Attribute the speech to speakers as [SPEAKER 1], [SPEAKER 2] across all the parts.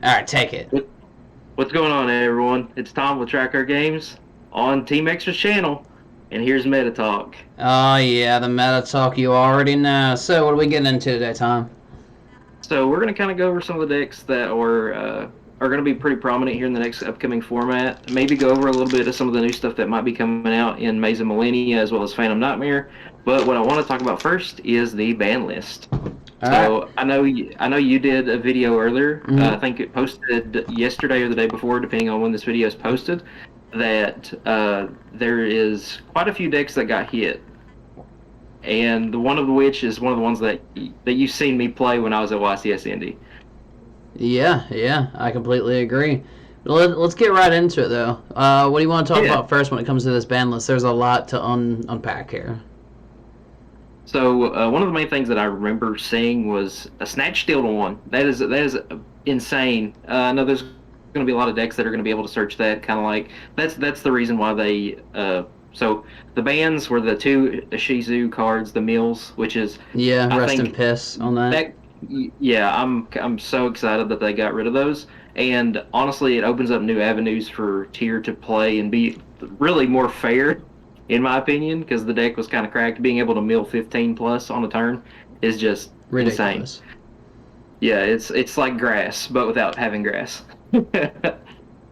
[SPEAKER 1] All right, take it.
[SPEAKER 2] What's going on, everyone? It's Tom with cardgames on Team Extra's channel, and here's Meta Talk.
[SPEAKER 1] Oh yeah, the meta talk you already know. So what are we getting into today, Tom?
[SPEAKER 2] So we're going to kind of go over some of the decks that are going to be pretty prominent here in the next upcoming format. Maybe go over a little bit of some of the new stuff that might be coming out in Maze of Millennia as well as Phantom Nightmare. But what I want to talk about first is the ban list.
[SPEAKER 1] All right.
[SPEAKER 2] So I know you did a video earlier. I
[SPEAKER 1] Mm-hmm.
[SPEAKER 2] think it posted yesterday or the day before, depending on when this video is posted. That there is quite a few decks that got hit, and the one of which is one of the ones that you've seen me play when I was at YCS Indy.
[SPEAKER 1] Yeah, I completely agree. Let's get right into it though. What do you want to talk
[SPEAKER 2] Yeah.
[SPEAKER 1] about first when it comes to this ban list? There's a lot to unpack here.
[SPEAKER 2] So one of the main things that I remember seeing was a Snatch Steal to one. That is insane. I know there's going to be a lot of decks that are going to be able to search that. Kind of like that's the reason why they. So the bans were the two Shizu cards, the Mills, which is
[SPEAKER 1] Yeah,
[SPEAKER 2] I
[SPEAKER 1] rest in
[SPEAKER 2] think
[SPEAKER 1] piss on that.
[SPEAKER 2] that yeah, I'm so excited that they got rid of those. And honestly, it opens up new avenues for tier to play and be really more fair, in my opinion, because the deck was kind of cracked. Being able to mill 15 plus on a turn is just insane.
[SPEAKER 1] Ridiculous.
[SPEAKER 2] Yeah, it's like grass, but without having grass.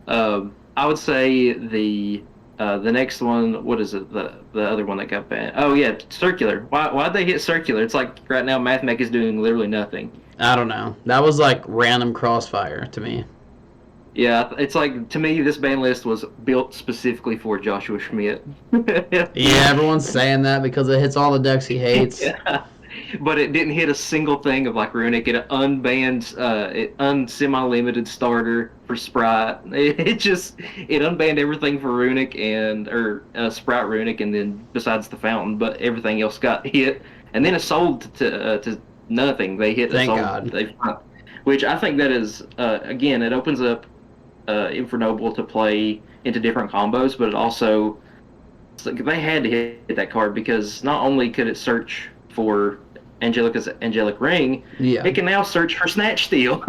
[SPEAKER 2] I would say the next one. What is it? The other one that got banned. Oh yeah, circular. Why'd they hit circular? It's like right now Mathmech is doing literally nothing.
[SPEAKER 1] I don't know. That was like random crossfire to me.
[SPEAKER 2] Yeah, it's like to me this ban list was built specifically for Joshua Schmidt.
[SPEAKER 1] Yeah, everyone's saying that because it hits all the decks he hates.
[SPEAKER 2] Yeah. But it didn't hit a single thing of like Runic. It unbanned, it semi-limited starter for Sprite. It unbanned everything for Runic and or Sprite Runic, and then besides the fountain, but everything else got hit. And then it sold to nothing. They hit a
[SPEAKER 1] Thank
[SPEAKER 2] sold,
[SPEAKER 1] God.
[SPEAKER 2] which I think that is again, it opens up Infernoble to play into different combos, but it also it's like they had to hit that card because not only could it search for Angelica's Angelic Ring,
[SPEAKER 1] Yeah.
[SPEAKER 2] it can now search for Snatch Steal.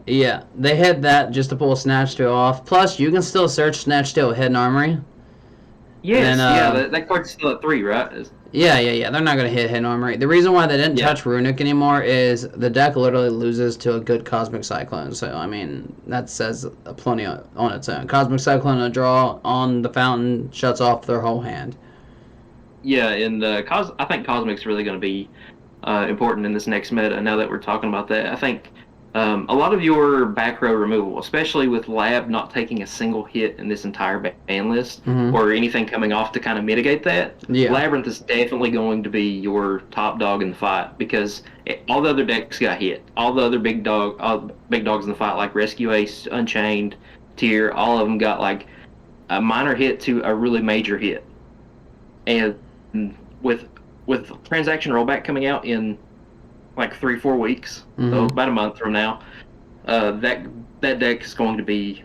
[SPEAKER 1] Yeah, they had that just to pull Snatch Steal off. Plus, you can still search Snatch Steal with Hidden Armory. And,
[SPEAKER 2] Yes, yeah, that card's still at 3, right?
[SPEAKER 1] yeah, they're not going to hit Hidden Armory. The reason why they didn't
[SPEAKER 2] Yeah,
[SPEAKER 1] touch Runic anymore is the deck literally loses to a good Cosmic Cyclone. So, I mean, that says plenty on its own. Cosmic Cyclone, a draw on the fountain, shuts off their whole hand.
[SPEAKER 2] yeah, and I think Cosmic's really going to be important in this next meta. Now that we're talking about that, I think a lot of your back row removal, especially with Lab not taking a single hit in this entire ban list
[SPEAKER 1] Mm-hmm.
[SPEAKER 2] or anything coming off to kind of mitigate that,
[SPEAKER 1] Yeah.
[SPEAKER 2] Labyrinth is definitely going to be your top dog in the fight because all the other decks got hit. All the other big dogs in the fight, like Rescue Ace, Unchained, Tier, all of them got like a minor hit to a really major hit. And with transaction rollback coming out in like 3-4 weeks, so
[SPEAKER 1] Mm-hmm.
[SPEAKER 2] about a month from now, that deck is going to be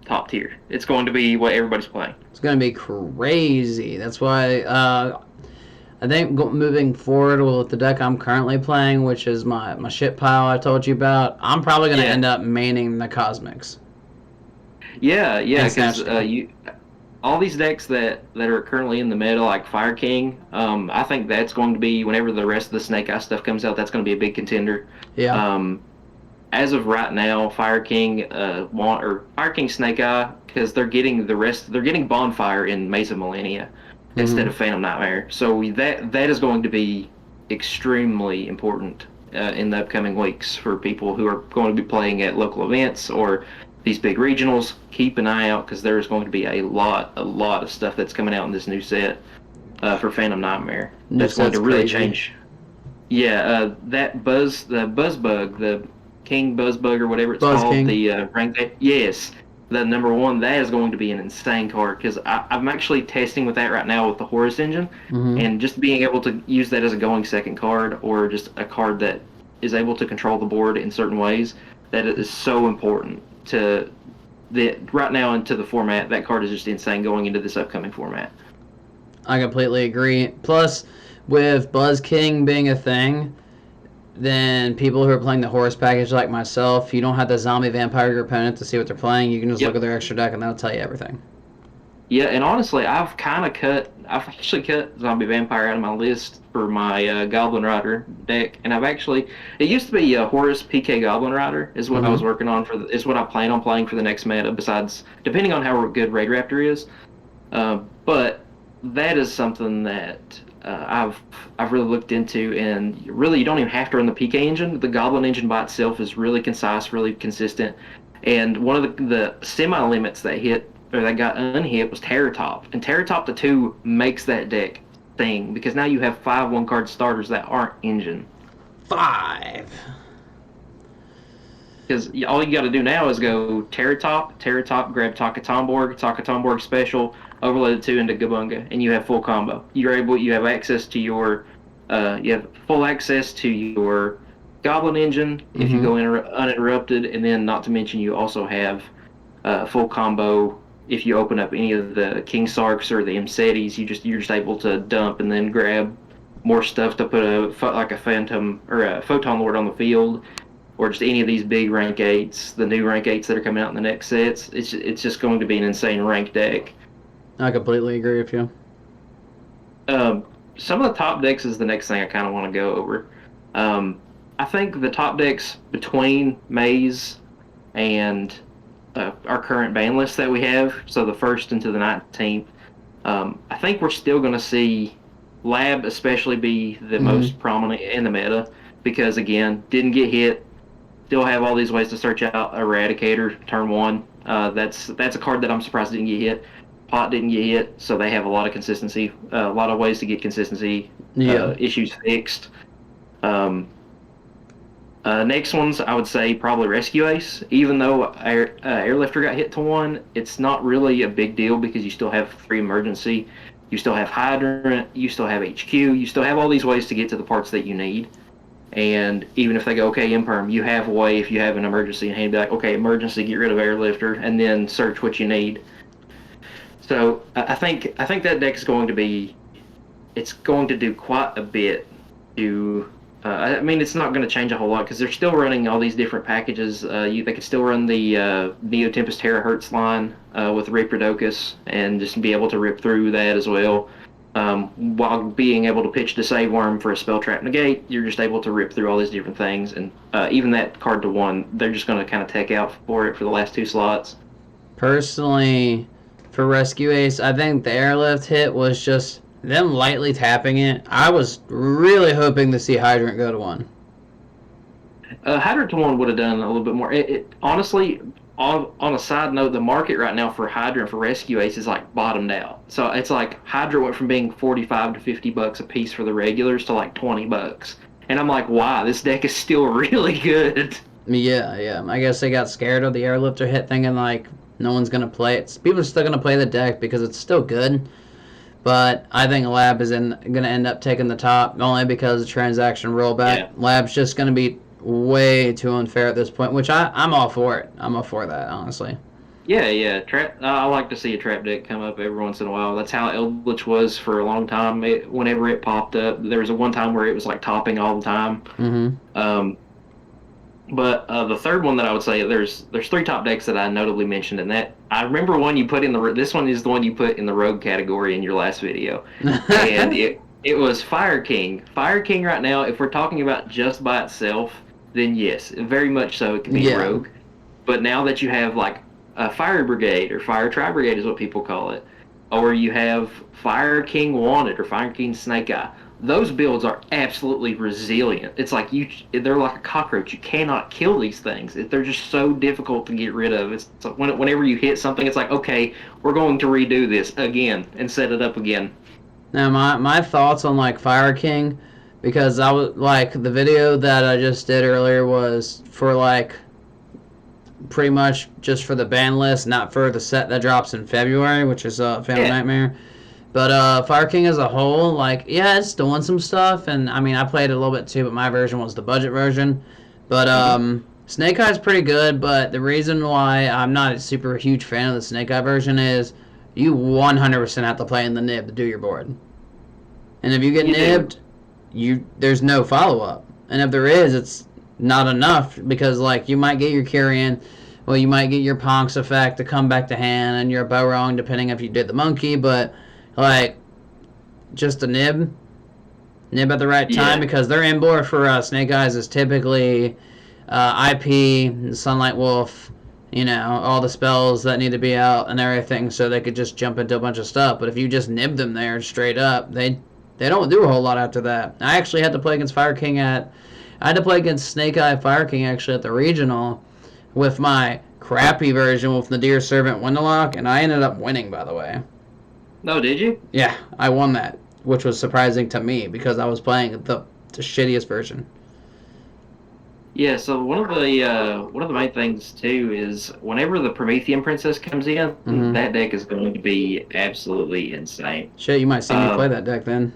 [SPEAKER 2] top tier. It's going to be what everybody's playing.
[SPEAKER 1] It's going to be crazy. That's why I think moving forward with the deck I'm currently playing, which is my shit pile I told you about, I'm probably going to
[SPEAKER 2] Yeah,
[SPEAKER 1] end up maining the Cosmics
[SPEAKER 2] yeah,
[SPEAKER 1] and
[SPEAKER 2] because
[SPEAKER 1] Snatch Steal.
[SPEAKER 2] you all these decks that are currently in the meta, like Fire King, I think that's going to be whenever the rest of the Snake Eye stuff comes out. That's going to be a big contender.
[SPEAKER 1] Yeah.
[SPEAKER 2] Um, as of right now, Fire King Fire King Snake Eye because they're getting the rest. They're getting Bonfire in Maze of Millennia instead
[SPEAKER 1] Mm-hmm.
[SPEAKER 2] of Phantom Nightmare. So that is going to be extremely important in the upcoming weeks for people who are going to be playing at local events or these big regionals. Keep an eye out because there is going to be a lot of stuff that's coming out in this new set for Phantom Nightmare.
[SPEAKER 1] New
[SPEAKER 2] That's going
[SPEAKER 1] set's
[SPEAKER 2] to really
[SPEAKER 1] crazy.
[SPEAKER 2] change. Yeah, the Buzzbug, the King Buzzbug or whatever it's
[SPEAKER 1] Buzz
[SPEAKER 2] called,
[SPEAKER 1] King.
[SPEAKER 2] the rank. Yes, the number one. That is going to be an insane card because I'm actually testing with that right now with the Horus engine,
[SPEAKER 1] Mm-hmm.
[SPEAKER 2] and just being able to use that as a going second card or just a card that is able to control the board in certain ways. That is so important to the right now into the format. That card is just insane going into this upcoming format.
[SPEAKER 1] I completely agree. Plus, with Buzz King being a thing, then people who are playing the horse package like myself, you don't have to zombie vampire your opponent to see what they're playing. You can just look
[SPEAKER 2] Yep.
[SPEAKER 1] at their extra deck and that'll tell you everything.
[SPEAKER 2] Yeah, and honestly, I've actually cut Zombie Vampire out of my list for my Goblin Rider deck, and it used to be Horus PK Goblin Rider is what I was
[SPEAKER 1] Mm-hmm.
[SPEAKER 2] working on is what I plan on playing for the next meta. Besides, depending on how good Raid Raptor is, but that is something that I've really looked into, and really you don't even have to run the PK engine. The Goblin engine by itself is really concise, really consistent, and one of the semi limits that hit or that got unhit was Terror Top, and Terror Top to 2 makes that deck thing because now you have 5 1-card starters that aren't engine.
[SPEAKER 1] 5.
[SPEAKER 2] Because all you got to do now is go Terror Top, grab Taka Tomborg special, overlay the 2 into Gabunga, and you have full combo. You have access to you have full access to your Goblin engine if you
[SPEAKER 1] Mm-hmm.
[SPEAKER 2] go uninterrupted, and then not to mention you also have full combo if you open up any of the King Sarks or the Mcetis. You're just able to dump and then grab more stuff to put like a Phantom or a Photon Lord on the field, or just any of these big rank 8s, the new rank 8s that are coming out in the next sets. It's just going to be an insane rank deck.
[SPEAKER 1] I completely agree with you.
[SPEAKER 2] Um, some of the top decks is the next thing I kind of want to go over. Um, I think the top decks between Maze and our current ban list that we have, so the 1st into the 19th, I think we're still going to see Lab especially be the
[SPEAKER 1] Mm-hmm.
[SPEAKER 2] most prominent in the meta because, again, didn't get hit, still have all these ways to search out Eradicator turn 1. That's a card that I'm surprised didn't get hit. Pot didn't get hit, so they have a lot of consistency, a lot of ways to get consistency
[SPEAKER 1] Yeah.
[SPEAKER 2] issues fixed. Um, Next ones, I would say probably Rescue Ace. Even though Airlifter got hit to 1, it's not really a big deal because you still have 3 emergency, you still have Hydrant, you still have HQ, you still have all these ways to get to the parts that you need. And even if they go, okay, Imperm, you have a way if you have an emergency in hand, be like, okay, emergency, get rid of Airlifter, and then search what you need. So I think that deck is going to be, it's going to do quite a bit to. I mean, it's not going to change a whole lot because they're still running all these different packages. They could still run the Neo Tempest Terahertz line with Reaperdocus and just be able to rip through that as well. While being able to pitch to Save Worm for a Spell Trap Negate, you're just able to rip through all these different things. And even that card to 1, they're just going to kind of tech out for it for the last 2 slots.
[SPEAKER 1] Personally, for Rescue Ace, I think the airlift hit was just them lightly tapping it. I was really hoping to see Hydrant go to 1.
[SPEAKER 2] Hydrant to 1 would have done a little bit more. Honestly, on a side note, the market right now for Hydrant for Rescue Ace is like bottomed out. So it's like Hydrant went from being 45 to $50 a piece for the regulars to like $20. And I'm like, wow, this deck is still really good.
[SPEAKER 1] Yeah, yeah. I guess they got scared of the airlifter hit, thinking like no one's gonna play it. People are still gonna play the deck because it's still good. But I think Lab is gonna end up taking the top only because of transaction rollback.
[SPEAKER 2] Yeah.
[SPEAKER 1] Lab's just gonna be way too unfair at this point, which I'm all for it. I'm all for that, honestly.
[SPEAKER 2] Yeah, yeah. Trap. I like to see a trap deck come up every once in a while. That's how Eldritch was for a long time. Whenever it popped up, there was a one time where it was like topping all the time.
[SPEAKER 1] Mm-hmm.
[SPEAKER 2] Um, But the third one that I would say there's 3 top decks that I notably mentioned, and that I remember one you put in the this one is the one you put in the rogue category in your last video, and it was Fire King. Fire King right now, if we're talking about just by itself, then yes, very much so it can be
[SPEAKER 1] Yeah.
[SPEAKER 2] rogue. But now that you have like a Fire Brigade or Fire Tri Brigade is what people call it, or you have Fire King Wanted or Fire King Snake Eye, those builds are absolutely resilient. It's like they're like a cockroach. You cannot kill these things. They're just so difficult to get rid of. It's like whenever you hit something, it's like, okay, we're going to redo this again and set it up again.
[SPEAKER 1] Now my thoughts on like Fire King, because I was like the video that I just did earlier was for like pretty much just for the ban list, not for the set that drops in February, which is Phantom
[SPEAKER 2] Yeah.
[SPEAKER 1] Nightmare. But Fire King as a whole, like, yeah, it's doing some stuff, and I mean, I played it a little bit too, but my version was the budget version. But
[SPEAKER 2] hmm
[SPEAKER 1] Snake Eye's pretty good, but the reason why I'm not a super huge fan of the Snake Eye version is you 100% have to play in the nib to do your board. And if you get
[SPEAKER 2] You do.
[SPEAKER 1] nibbed, there's no follow up. and if there is, it's not enough because like you might get your Kyrian, well you might get your Ponks effect to come back to hand and your Bowrong depending if you did the monkey, but like just a nib at the right time
[SPEAKER 2] Yeah.
[SPEAKER 1] because their inboard for Snake Eyes is typically IP, Sunlight Wolf, all the spells that need to be out and everything, so they could just jump into a bunch of stuff. But if you just nib them there straight up, they don't do a whole lot after that. I actually had to play against Fire King I had to play against Snake Eye Fire King actually at the regional with my crappy version with Nadir Servant Windlock, and I ended up winning, by the way.
[SPEAKER 2] No, did you?
[SPEAKER 1] Yeah, I won that, which was surprising to me because I was playing the shittiest version.
[SPEAKER 2] Yeah, so one of the main things too is whenever the Promethean Princess comes in,
[SPEAKER 1] Mm-hmm.
[SPEAKER 2] that deck is going to be absolutely insane.
[SPEAKER 1] Shit, you might see me play
[SPEAKER 2] Um,
[SPEAKER 1] that deck then.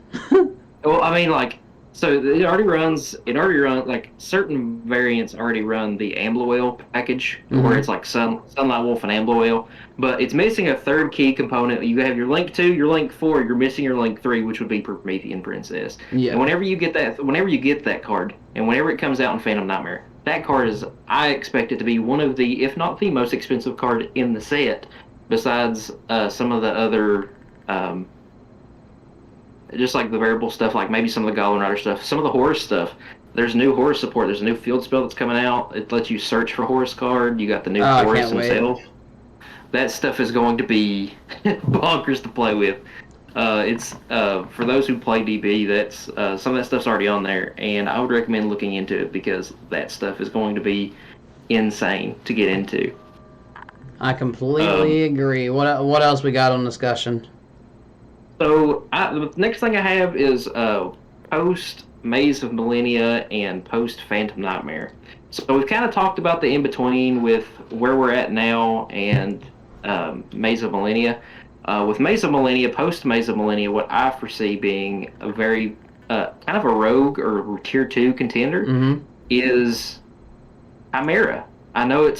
[SPEAKER 2] well, I mean, like, so it already runs like certain variants already run the Ambluel package where
[SPEAKER 1] Mm-hmm.
[SPEAKER 2] it's like Sunlight Wolf and Ambluel, but it's missing a third key component. You have your Link 2, your Link 4, you're missing your Link 3, which would be Promethean Princess. And
[SPEAKER 1] Yeah.
[SPEAKER 2] whenever you get that card, and whenever it comes out in Phantom Nightmare, that card is, I expect it to be one of the, if not the most expensive card in the set, besides some of the other just like the variable stuff, like maybe some of the Goblin Rider stuff, some of the Horus stuff. There's new Horus support. There's a new field spell that's coming out. It lets you search for Horus card. You got the new
[SPEAKER 1] Oh, I
[SPEAKER 2] Horus
[SPEAKER 1] can't wait.
[SPEAKER 2] himself. That stuff is going to be bonkers to play with. It's for those who play DB. That's some of that stuff's already on there, and I would recommend looking into it because that stuff is going to be insane to get into.
[SPEAKER 1] I
[SPEAKER 2] Um,
[SPEAKER 1] completely agree. What else we got on discussion?
[SPEAKER 2] The next thing I have is post Maze of Millennia and post Phantom Nightmare. So we've kind of talked about the in between with where we're at now and Maze of Millennia. With Maze of Millennia, post Maze of Millennia, what I foresee being a very kind of a rogue or tier two contender
[SPEAKER 1] Mm-hmm.
[SPEAKER 2] is Chimera. I know it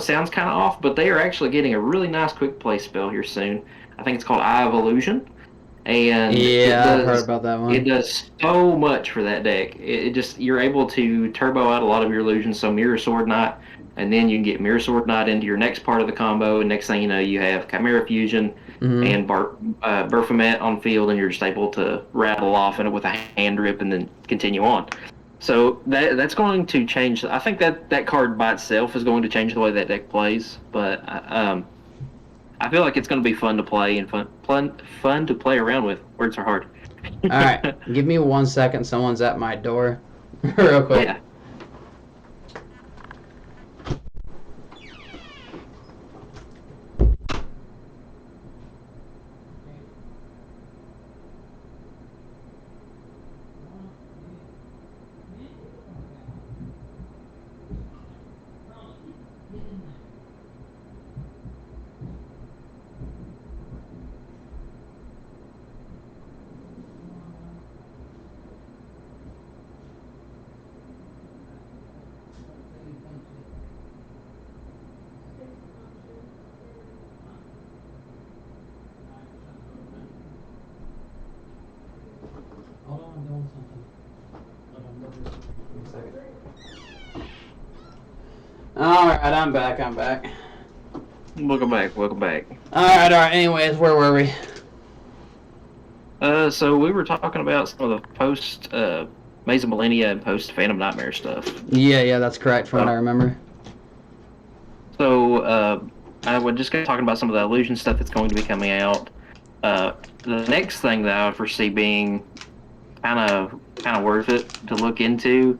[SPEAKER 2] sounds kind of off, but they are actually getting a really nice quick play spell here soon. I think it's called Eye of Illusion, and
[SPEAKER 1] Yeah, I've heard about that
[SPEAKER 2] it
[SPEAKER 1] one.
[SPEAKER 2] does so much for that deck. It just you're able to turbo out a lot of your illusions. So Mirror Sword Knight, and then you can get Mirror Sword Knight into your next part of the combo. And next thing you know, you have Chimera Fusion
[SPEAKER 1] Mm-hmm.
[SPEAKER 2] and Baphomet on field, and you're just able to rattle off and with a hand rip and then continue on. So that's going to change. I think that card by itself is going to change the way that deck plays. But I feel like it's going to be fun to play and fun to play around with. Words are hard.
[SPEAKER 1] All right, give me 1 second. Someone's at my door, real quick.
[SPEAKER 2] Yeah.
[SPEAKER 1] Hold on, I'm doing something. All right, I'm back. I'm back.
[SPEAKER 2] Welcome back. Welcome back.
[SPEAKER 1] All right, all right. Anyways, where were we?
[SPEAKER 2] So we were talking about some of the post Maze of Millennia and post Phantom Nightmare stuff.
[SPEAKER 1] Yeah, that's correct from what I
[SPEAKER 2] Uh,
[SPEAKER 1] remember.
[SPEAKER 2] so I would just get talking about some of the illusion stuff that's going to be coming out. The next thing that I would foresee being kind of worth it to look into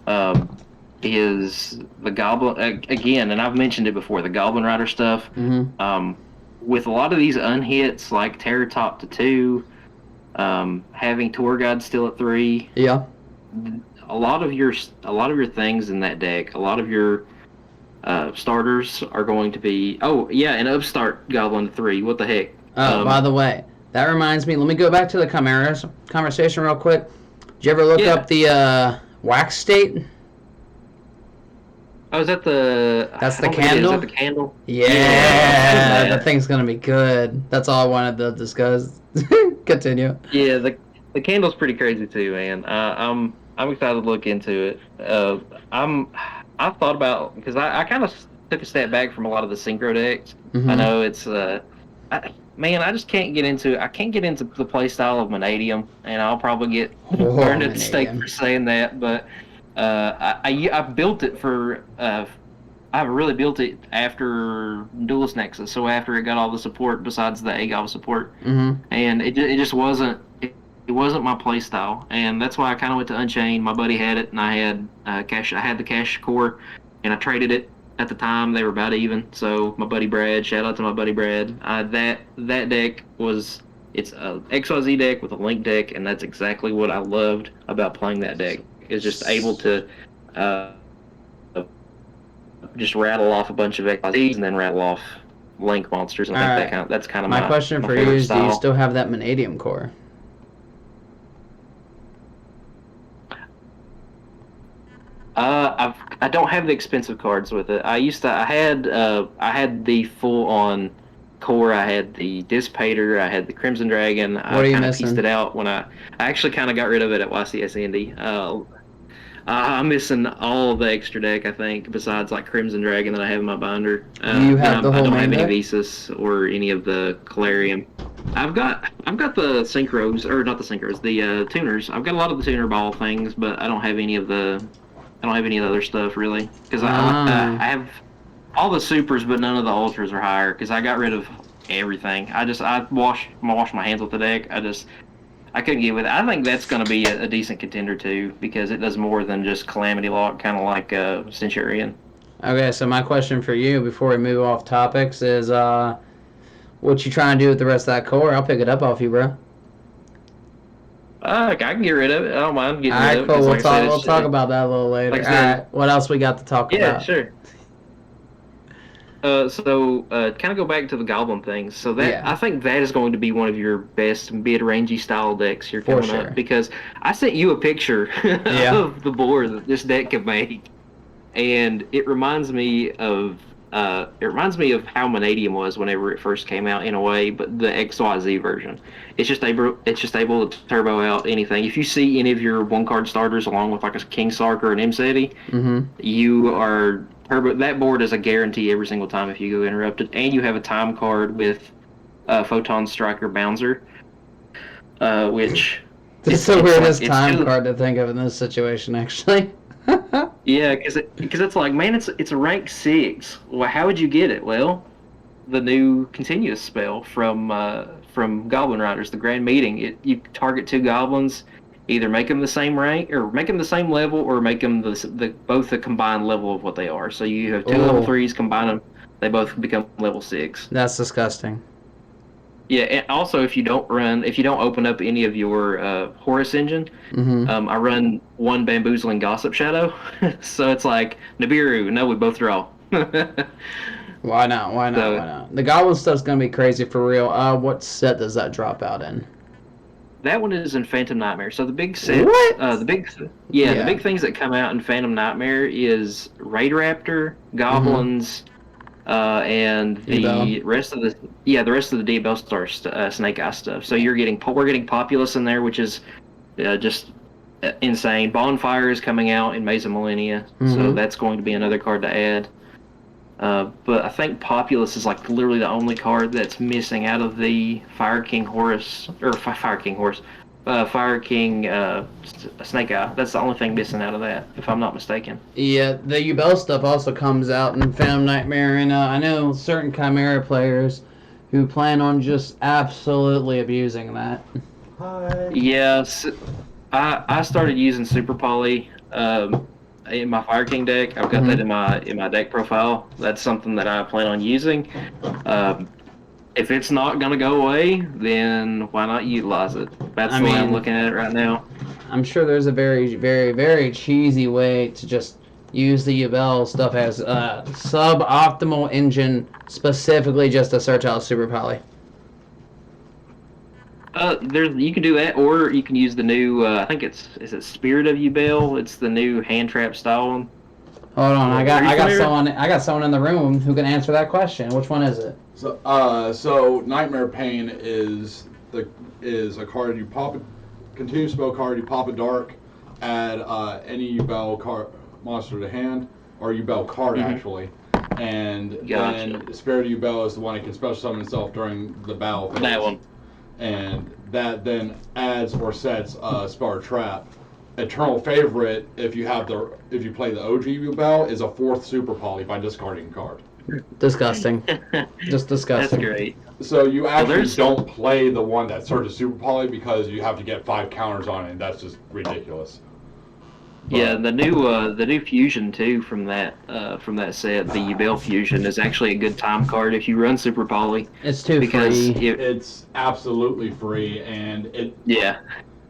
[SPEAKER 2] um, is the Goblin again, and I've mentioned it before. The Goblin Rider stuff.
[SPEAKER 1] Mm-hmm.
[SPEAKER 2] With a lot of these unhits like Terror Top to 2, having Tour Guide still at 3,
[SPEAKER 1] Yeah.
[SPEAKER 2] a lot of your things in that deck, a lot of your starters are going to be. Oh yeah, an Upstart Goblin to 3. What the heck?
[SPEAKER 1] Oh, by the way, that reminds me. Let me go back to the Chimeras conversation real quick. Did you ever look
[SPEAKER 2] Yeah.
[SPEAKER 1] up the wax state?
[SPEAKER 2] Oh, is that the?
[SPEAKER 1] That's
[SPEAKER 2] I
[SPEAKER 1] the
[SPEAKER 2] don't think it is. Is
[SPEAKER 1] candle?
[SPEAKER 2] that the candle?
[SPEAKER 1] Yeah,
[SPEAKER 2] Yeah.
[SPEAKER 1] that thing's gonna be good. That's all I wanted to discuss. Continue.
[SPEAKER 2] Yeah, the candle's pretty crazy too, man. I'm excited to look into it. I'm I've thought about because I kind of took a step back from a lot of the synchro decks. I
[SPEAKER 1] Mm-hmm.
[SPEAKER 2] know it's man, I just can't get into I can't get into the play style of Vanadium, and I'll probably get
[SPEAKER 1] Oh,
[SPEAKER 2] burned at the stake
[SPEAKER 1] Vanadium.
[SPEAKER 2] for saying that. But I built it for I really built it after Duelist Nexus, so after it got all the support besides the AGOV support,
[SPEAKER 1] Mm-hmm.
[SPEAKER 2] and it just wasn't it wasn't my play style, and that's why I kind of went to Unchained. My buddy had it, and I had cash. I had the cash core, and I traded it at the time. They were about even. So my buddy Brad, shout out to my buddy Brad. That deck was it's a XYZ deck with a link deck, and that's exactly what I loved about playing that deck. Is just able to uh, just rattle off a bunch of XYZs and then rattle off link monsters. And I
[SPEAKER 1] All
[SPEAKER 2] think
[SPEAKER 1] right.
[SPEAKER 2] that's kind of
[SPEAKER 1] My question
[SPEAKER 2] my
[SPEAKER 1] for you
[SPEAKER 2] favorite
[SPEAKER 1] is, do you
[SPEAKER 2] style.
[SPEAKER 1] still have that Vanadium core?
[SPEAKER 2] I don't have the expensive cards with it. I had the full on core. I had the Dissipator. I had the Crimson Dragon.
[SPEAKER 1] What
[SPEAKER 2] I
[SPEAKER 1] are you
[SPEAKER 2] kind of pieced
[SPEAKER 1] missing?
[SPEAKER 2] it out when I actually kind of got rid of it at YCS Indy. I'm missing all the extra deck, I think, besides like Crimson Dragon that I have in my binder.
[SPEAKER 1] Do you
[SPEAKER 2] Then
[SPEAKER 1] have the
[SPEAKER 2] I
[SPEAKER 1] whole
[SPEAKER 2] don't
[SPEAKER 1] main
[SPEAKER 2] have any
[SPEAKER 1] deck?
[SPEAKER 2] Visas or any of the Calarium. I've got the synchros or not the synchros, the tuners. I've got a lot of the tuner ball things, but I don't have any of the other stuff really because
[SPEAKER 1] Um,
[SPEAKER 2] I have all the supers, but none of the ultras are higher because I got rid of everything. I wash my hands with the deck. I couldn't get with it. I think that's going to be a decent contender too because it does more than just Calamity Lock, kind of like Centurion.
[SPEAKER 1] okay, so my question for you before we move off topics is, what you trying to do with the rest of that core? I'll pick it up off you, bro.
[SPEAKER 2] I can get rid of it. I don't mind
[SPEAKER 1] All
[SPEAKER 2] getting rid
[SPEAKER 1] right,
[SPEAKER 2] of it
[SPEAKER 1] cool.
[SPEAKER 2] because,
[SPEAKER 1] We'll
[SPEAKER 2] like I said,
[SPEAKER 1] talk. We'll talk about that a little later.
[SPEAKER 2] like I
[SPEAKER 1] All right.
[SPEAKER 2] said,
[SPEAKER 1] What else we got to talk
[SPEAKER 2] yeah,
[SPEAKER 1] about?
[SPEAKER 2] sure. Kind of go back to the Goblin things. So that
[SPEAKER 1] Yeah,
[SPEAKER 2] I think that is going to be one of your best mid-rangey style decks here
[SPEAKER 1] for
[SPEAKER 2] coming up
[SPEAKER 1] sure.
[SPEAKER 2] because I sent you a picture
[SPEAKER 1] Yeah.
[SPEAKER 2] of the board that this deck can make, and it reminds me of how Vanadium was whenever it first came out in a way, but the XYZ version. It's just able to turbo out anything. If you see any of your one card starters along with like a King Sark or an M City,
[SPEAKER 1] Mm-hmm.
[SPEAKER 2] you are turbo. That board is a guarantee every single time if you go interrupted, and you have a time card with Photon Striker Bouncer, which
[SPEAKER 1] This is the
[SPEAKER 2] it's like
[SPEAKER 1] weirdest
[SPEAKER 2] it's
[SPEAKER 1] time
[SPEAKER 2] two.
[SPEAKER 1] card to think of in this situation, actually.
[SPEAKER 2] Yeah, because it's like, man, it's a rank 6. Well, how would you get it? Well, the new continuous spell from Goblin Riders, the Grand Meeting. You target two goblins, either make them the same rank or make them the same level, or make them the both the combined level of what they are. So you have two level
[SPEAKER 1] Oh,
[SPEAKER 2] threes, combine them, they both become level 6.
[SPEAKER 1] that's disgusting.
[SPEAKER 2] Yeah, and also if you don't open up any of your Horus engine,
[SPEAKER 1] Mm-hmm.
[SPEAKER 2] I run one bamboozling gossip shadow, so it's like Nibiru. No, we both draw.
[SPEAKER 1] Why not? Why not?
[SPEAKER 2] So
[SPEAKER 1] Why not? The goblin stuff's gonna be crazy for real. What set does that drop out in?
[SPEAKER 2] that one is in Phantom Nightmare. So the big sets,
[SPEAKER 1] What?
[SPEAKER 2] the
[SPEAKER 1] Yeah.
[SPEAKER 2] big things that come out in Phantom Nightmare is Raid Raptor,
[SPEAKER 1] Mm-hmm.
[SPEAKER 2] Goblins, and
[SPEAKER 1] Ebel.
[SPEAKER 2] the rest of the D Star Snake Eye stuff. So we're getting Populous in there, which is just insane. Bonfire is coming out in Maze of Millennia, so
[SPEAKER 1] Mm-hmm.
[SPEAKER 2] that's going to be another card to add. But I think Populous is like literally the only card that's missing out of the Fire King Horus or Fire King Horus, Fire King Snake Eye. That's the only thing missing out of that, if I'm not mistaken.
[SPEAKER 1] Yeah, the Ubel stuff also comes out in Phantom Nightmare, and I know certain Chimera players who plan on just absolutely abusing that. Hi.
[SPEAKER 2] Yes, I started using Super Poly in my Fire King deck. I've got that
[SPEAKER 1] Mm-hmm.
[SPEAKER 2] in my deck profile. That's something that I plan on using. Um, if it's not gonna go away, then why not utilize it? That's
[SPEAKER 1] I
[SPEAKER 2] the way I'm
[SPEAKER 1] mean,
[SPEAKER 2] looking at it right now.
[SPEAKER 1] I'm sure there's a very, very, very cheesy way to just use the Ubel stuff as a suboptimal engine specifically just to search out Super Poly.
[SPEAKER 2] There's you can do that, or you can use the new. I think is it Spirit of Ubel. It's the new hand trap style one.
[SPEAKER 1] Hold on,
[SPEAKER 2] Are you familiar?
[SPEAKER 1] I got someone in the room who can answer that question. Which one is it?
[SPEAKER 3] So Nightmare Pain is a card you pop a continuous spell card. You pop a dark, add any Yubel card monster to hand, or Yubel card actually, and then Spirit Yubel is the one that can special summon itself during the battle phase.
[SPEAKER 2] That one.
[SPEAKER 3] And that then adds or sets spell or trap. Eternal favorite, if you play the OG Yubel, is a 4th Super Poly by discarding a card.
[SPEAKER 1] Disgusting. Just disgusting.
[SPEAKER 2] That's great.
[SPEAKER 3] So you actually don't play the one that searches Super Poly because you have to get 5 counters on it, and that's just ridiculous.
[SPEAKER 2] Yeah, the new fusion too from that set, the Yubel fusion, is actually a good time card if you run Super Poly.
[SPEAKER 1] It's too free.
[SPEAKER 3] It's absolutely free, and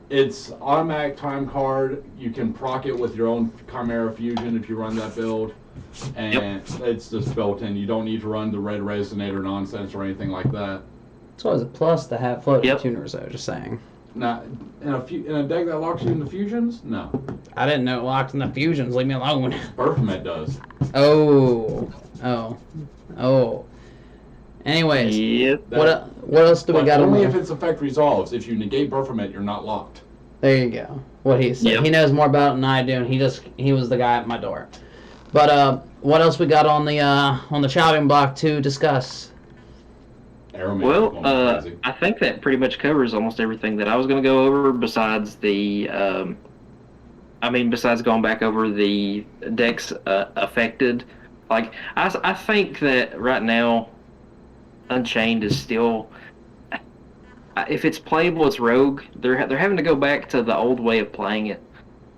[SPEAKER 3] it's automatic time card. You can proc it with your own Chimera fusion if you run that build, and it's just built in. You don't need to run the red resonator nonsense or anything like that.
[SPEAKER 1] It's always a plus to have floating tuners, though. Just saying.
[SPEAKER 3] Not in a deck that locks you into fusions. No,
[SPEAKER 1] I didn't know it locked in the fusions. Leave me alone.
[SPEAKER 3] Berfomet does.
[SPEAKER 1] Oh. Anyways, what else do we got?
[SPEAKER 3] Only if its effect resolves. If you negate Berfomet, you're not locked.
[SPEAKER 1] There you go. What he said. He knows more about it than I do, and he was the guy at my door. But what else we got on the chopping block to discuss?
[SPEAKER 2] Well, I think that pretty much covers almost everything that I was going to go over. Besides besides going back over the decks affected. Like I think that right now, Unchained is still. If it's playable, it's Rogue. They're having to go back to the old way of playing it,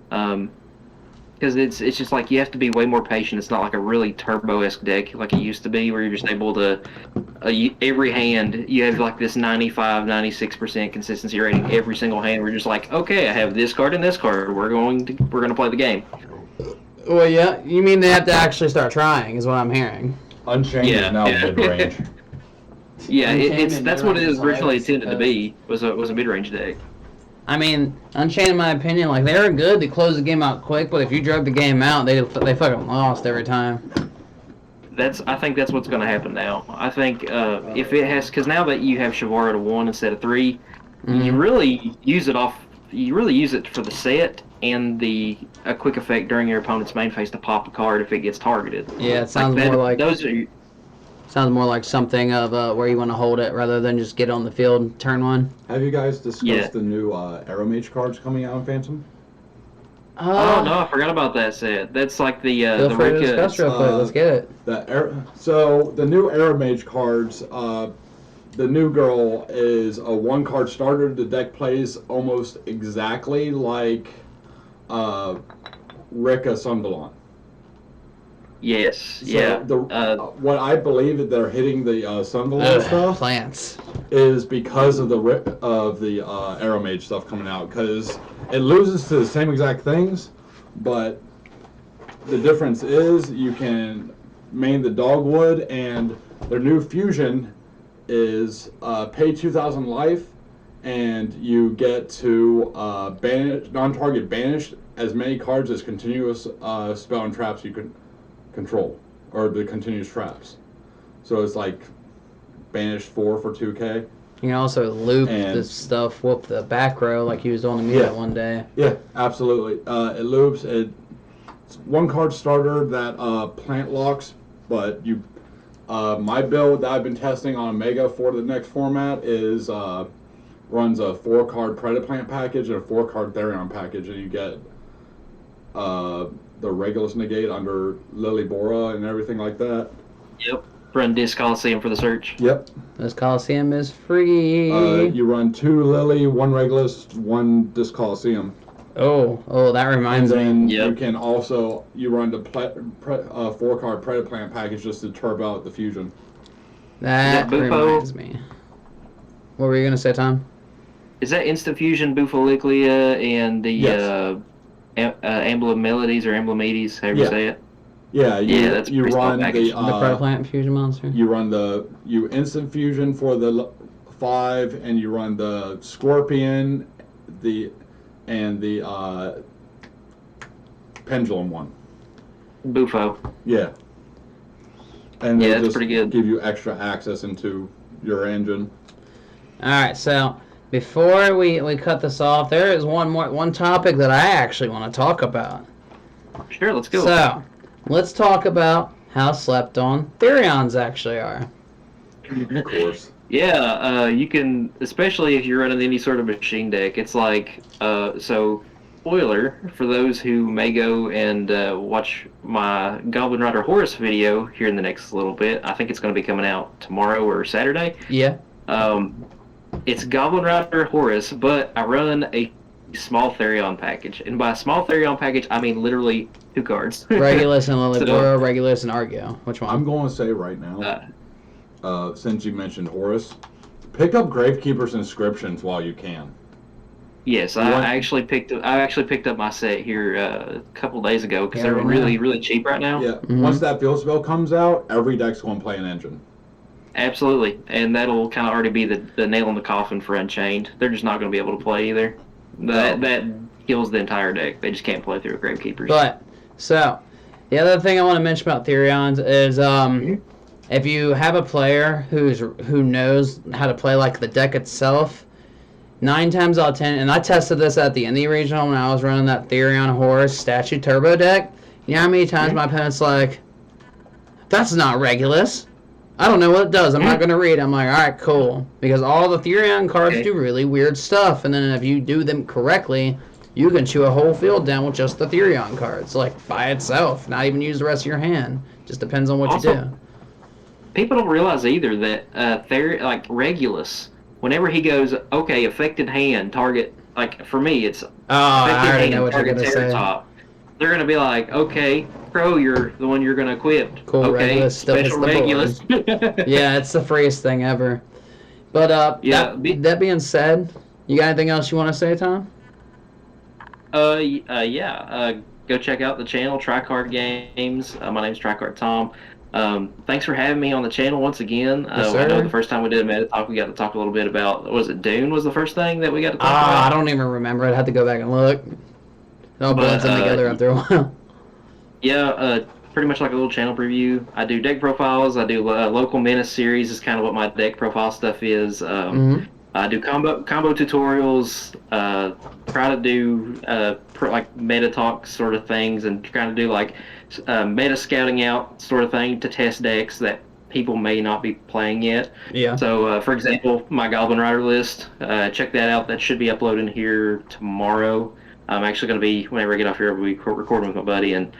[SPEAKER 2] because it's just like you have to be way more patient. It's not like a really turbo-esque deck like it used to be, where you're just able to every hand you have like this 95-96% consistency rating every single hand. We're just like, okay, I have this card and this card. We're going to play the game.
[SPEAKER 1] Well, yeah, you mean they have to actually start trying, is what I'm hearing.
[SPEAKER 3] Unchained is now mid-range.
[SPEAKER 2] Yeah, that's what it was originally intended to be. Was a mid-range deck.
[SPEAKER 1] I mean, Unchained, in my opinion, like they were good. They closed the game out quick, but if you drug the game out, they fucking lost every time.
[SPEAKER 2] I think that's what's going to happen now. I think if it has, because now that you have Shavara to 1 instead of 3, you really use it off. You really use it for the set and a quick effect during your opponent's main phase to pop a card if it gets targeted.
[SPEAKER 1] Yeah, it sounds more like sounds more like something of where you want to hold it rather than just get on the field turn 1.
[SPEAKER 4] Have you guys discussed the new Arrowmage cards coming out in Phantom?
[SPEAKER 2] Oh no, I forgot about that set. That's like the
[SPEAKER 1] feel free to discuss real quick. Let's get it.
[SPEAKER 4] So the new Arrowmage cards, the new girl is a 1-card starter. The deck plays almost exactly like Rika Sundalan.
[SPEAKER 2] Yes.
[SPEAKER 4] What I believe that they're hitting the Sundalan stuff
[SPEAKER 1] plants
[SPEAKER 4] is because of the Arrowmage stuff coming out, because it loses to the same exact things, but the difference is you can main the Dogwood, and their new fusion is pay 2,000 life, and you get to banish non-target banished as many cards as continuous spell and traps you can control, or the continuous traps. So it's like banished 4 for 2k.
[SPEAKER 1] You can also loop this stuff with the back row like you was on the meet that one day.
[SPEAKER 4] Yeah, absolutely. It loops. It's 1-card starter that plant locks, but you. My build that I've been testing on Omega for the next format is runs a 4-card Predaplant package and a 4-card Therion package, and you get the Regulus negate under Lily Bora and everything like that.
[SPEAKER 2] Yep. Run Disc Coliseum for the search.
[SPEAKER 4] Yep.
[SPEAKER 1] This Coliseum is free.
[SPEAKER 4] You run 2 Lily, 1 Regulus, 1 Disc Coliseum.
[SPEAKER 1] Oh, that reminds me.
[SPEAKER 4] And then you can also run the 4-card Predaplant package just to turbo out the fusion.
[SPEAKER 1] That reminds me. What were you gonna say, Tom?
[SPEAKER 2] Is that Instant Fusion, Bufoliclia, and the Emblem Melodies or Emblemedes, however you say it?
[SPEAKER 4] Yeah,
[SPEAKER 2] that's
[SPEAKER 4] you run the
[SPEAKER 1] Predaplant fusion monster.
[SPEAKER 4] You run you instant fusion for the 5, and you run the Scorpion, the Pendulum one.
[SPEAKER 2] Bufo.
[SPEAKER 4] Yeah. And
[SPEAKER 2] that's pretty good.
[SPEAKER 4] Give you extra access into your engine.
[SPEAKER 1] All right, so before we cut this off, there is one topic that I actually want to talk about.
[SPEAKER 2] Sure, let's go.
[SPEAKER 1] So, let's talk about how slept on Therions actually are.
[SPEAKER 4] Of course.
[SPEAKER 2] Yeah, you can, especially if you're running any sort of machine deck. It's like, so, spoiler for those who may go and watch my Goblin Rider Horus video here in the next little bit. I think it's going to be coming out tomorrow or Saturday.
[SPEAKER 1] Yeah.
[SPEAKER 2] It's Goblin Rider Horus, but I run a small Therion package. And by small Therion package, I mean literally 2 cards.
[SPEAKER 1] Regulus and Lilybora, Regulus and Argeo. Which one?
[SPEAKER 4] I'm going to say right now, since you mentioned Horus, pick up Gravekeeper's Inscriptions while you can.
[SPEAKER 2] Yes, I actually picked up my set here a couple days ago because they're really, really cheap right now.
[SPEAKER 4] Yeah, once that field spell comes out, every deck's going to play an engine.
[SPEAKER 2] Absolutely, and that'll kind of already be the nail in the coffin for Unchained. They're just not going to be able to play either. That kills the entire deck. They just can't play through Gravekeepers.
[SPEAKER 1] But, so, the other thing I want to mention about Therions is if you have a player who knows how to play like the deck itself, 9 times out of 10, and I tested this at the Indie Regional when I was running that Therion Horus Statue Turbo deck. You know how many times my opponent's like, that's not Regulus. I don't know what it does. I'm not going to read. I'm like, all right, cool. Because all the Therion cards do really weird stuff. And then if you do them correctly, you can chew a whole field down with just the Therion cards. Like, by itself. Not even use the rest of your hand. Just depends on what you do.
[SPEAKER 2] People don't realize either that Regulus, whenever he goes, okay, affected hand, target, like, for me, it's
[SPEAKER 1] I already know what you're going to say.
[SPEAKER 2] Top. They're going to be like, okay, Crow, you're the one you're going to equip.
[SPEAKER 1] Cool,
[SPEAKER 2] okay,
[SPEAKER 1] Regulus still hits
[SPEAKER 2] special
[SPEAKER 1] the
[SPEAKER 2] Regulus.
[SPEAKER 1] Yeah, it's the freest thing ever. But that being said, you got anything else you want to say, Tom?
[SPEAKER 2] Go check out the channel, Card Games. My name's Card Tom. Thanks for having me on the channel once again.
[SPEAKER 1] Yes, sir.
[SPEAKER 2] I know the first time we did a meta talk, we got to talk a little bit about, was it Dune was the first thing that we got to talk about?
[SPEAKER 1] I don't even remember. I'd have to go back and look. It all blends in together after a while.
[SPEAKER 2] Yeah, pretty much like a little channel preview. I do deck profiles. I do local menace series is kind of what my deck profile stuff is. I do combo tutorials. Try to do like meta talk sort of things, and try to do like meta scouting out sort of thing to test decks that people may not be playing yet.
[SPEAKER 1] Yeah.
[SPEAKER 2] So, for example, my Goblin Rider list. Check that out. That should be uploading here tomorrow. I'm actually going to be, whenever I get off here, I'll be recording with my buddy and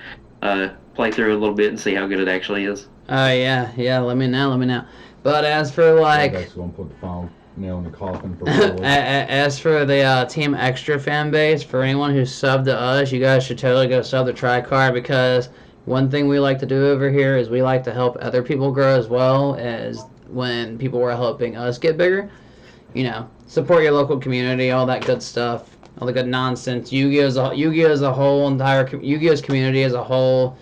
[SPEAKER 2] play through it a little bit and see how good it actually is.
[SPEAKER 1] Oh, yeah. Let me know. But as for, like...
[SPEAKER 3] That's going to put the final nail in the coffin for
[SPEAKER 1] as for the Team Extra fan base, for anyone who's subbed to us, you guys should totally go sub the Tricard, because one thing we like to do over here is we like to help other people grow as well as when people were helping us get bigger. You know, support your local community, all that good stuff. All the good nonsense. Yu-Gi-Oh's community as a whole.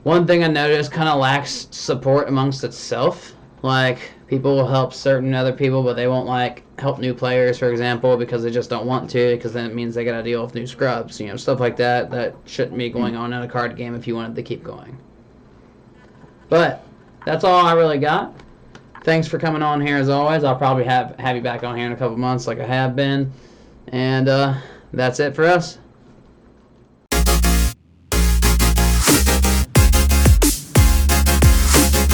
[SPEAKER 1] One thing I noticed kind of lacks support amongst itself. Like, people will help certain other people, but they won't, like, help new players, for example, because they just don't want to, because then it means they got to deal with new scrubs. You know, stuff like that. That shouldn't be going on in a card game if you wanted to keep going. But that's all I really got. Thanks for coming on here as always. I'll probably have you back on here in a couple months like I have been. And that's it for us.